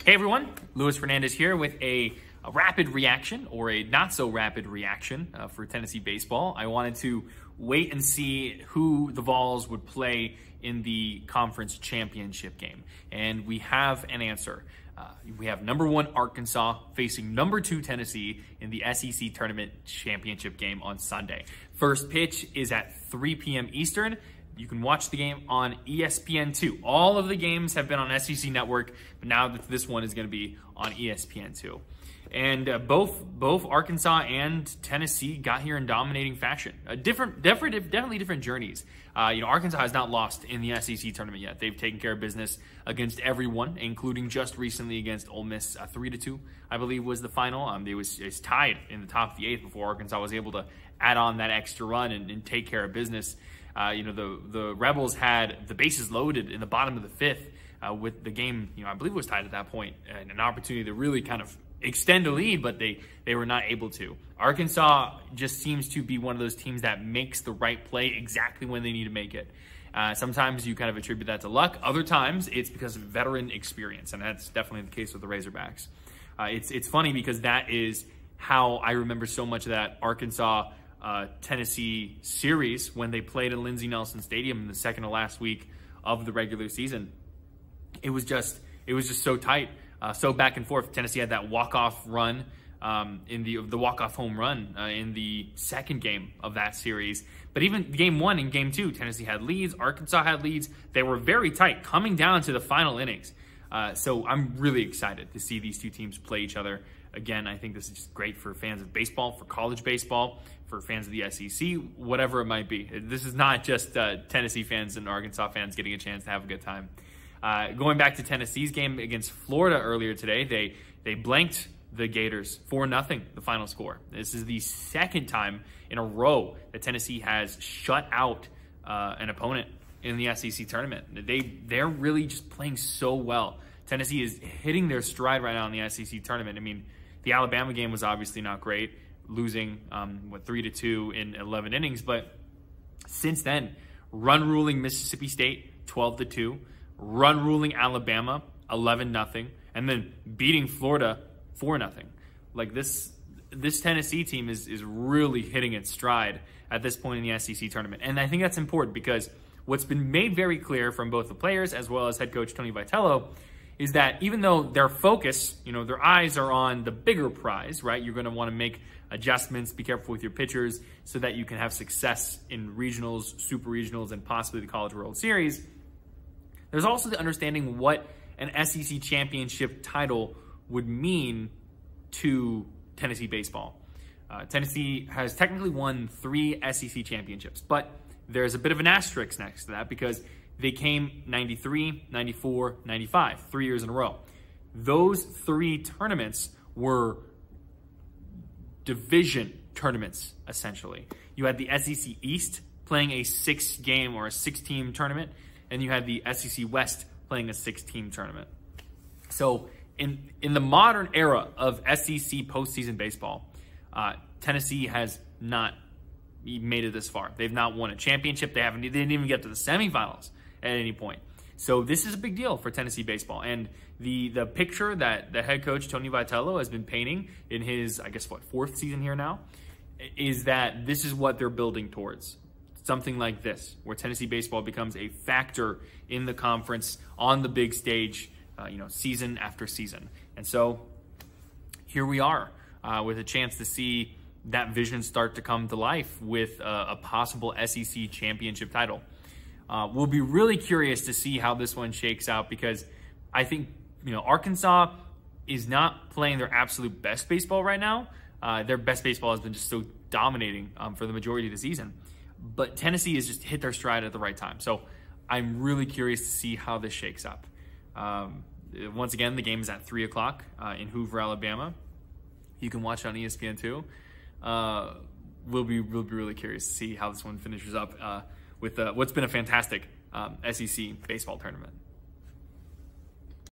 Hey everyone, Luis Fernandez here with a rapid reaction or a not so rapid reaction for Tennessee baseball. I wanted to wait and see who the Vols would play in the conference championship game. And we have an answer. We have number 1 Arkansas facing number 2 Tennessee in the SEC tournament championship game on Sunday. First pitch is at 3 p.m. Eastern. You can watch the game on ESPN2. All of the games have been on SEC Network, but now this one is going to be on ESPN2. And both Arkansas and Tennessee got here in dominating fashion. Definitely different journeys. Arkansas has not lost in the SEC tournament yet. They've taken care of business against everyone, including just recently against Ole Miss. 3-2, I believe, was the final. It was tied in the top of the 8th before Arkansas was able to add on that extra run and take care of business. The Rebels had the bases loaded in the bottom of the 5th with the game, I believe it was tied at that point, and an opportunity to really kind of extend a lead, but they were not able to. Arkansas just seems to be one of those teams that makes the right play exactly when they need to make it. Sometimes you kind of attribute that to luck. Other times it's because of veteran experience, and that's definitely the case with the Razorbacks. It's funny because that is how I remember so much of that Arkansas Tennessee series when they played at Lindsey Nelson Stadium in the second to last week of the regular season. It was just so tight, so back and forth. Tennessee had that walk-off run in the walk-off home run in the second game of that series. But even game 1 and game 2, Tennessee had leads, Arkansas had leads. They were very tight coming down to the final innings. So I'm really excited to see these two teams play each other. Again, I think this is just great for fans of baseball, for college baseball, for fans of the SEC, whatever it might be. This is not just Tennessee fans and Arkansas fans getting a chance to have a good time. Going back to Tennessee's game against Florida earlier today, they blanked the Gators 4-0, the final score. This is the second time in a row that Tennessee has shut out an opponent in the SEC tournament. They're really just playing so well. Tennessee is hitting their stride right now in the SEC tournament. I mean, the Alabama game was obviously not great, losing 3-2 in 11 innings. But since then, run ruling Mississippi State 12-2, run ruling Alabama 11-0, and then beating Florida 4-0. Like this Tennessee team is really hitting its stride at this point in the SEC tournament. And I think that's important because what's been made very clear from both the players as well as head coach Tony Vitello is that even though their focus, their eyes are on the bigger prize, right? You're going to want to make adjustments, be careful with your pitchers so that you can have success in regionals, super regionals, and possibly the College World Series. There's also the understanding what an SEC championship title would mean to Tennessee baseball. Tennessee has technically won 3 SEC championships, but there's a bit of an asterisk next to that because they came 93, 94, 95, 3 years in a row. Those 3 tournaments were division tournaments, essentially. You had the SEC East playing a 6-game or a 6-team tournament, and you had the SEC West playing a 6-team tournament. So in the modern era of SEC postseason baseball, Tennessee has not made it this far. They've not won a championship. They didn't even get to the semifinals at any point. So this is a big deal for Tennessee baseball. And the picture that the head coach Tony Vitello has been painting in his, I guess, 4th season here now, is that this is what they're building towards. Something like this, where Tennessee baseball becomes a factor in the conference on the big stage, season after season. And so here we are with a chance to see that vision start to come to life with a possible SEC championship title. We'll be really curious to see how this one shakes out because I think, Arkansas is not playing their absolute best baseball right now. Their best baseball has been just so dominating for the majority of the season. But Tennessee has just hit their stride at the right time. So I'm really curious to see how this shakes up. Once again, the game is at 3 o'clock in Hoover, Alabama. You can watch it on ESPN2. We'll be really curious to see how this one finishes up with what's been a fantastic SEC baseball tournament.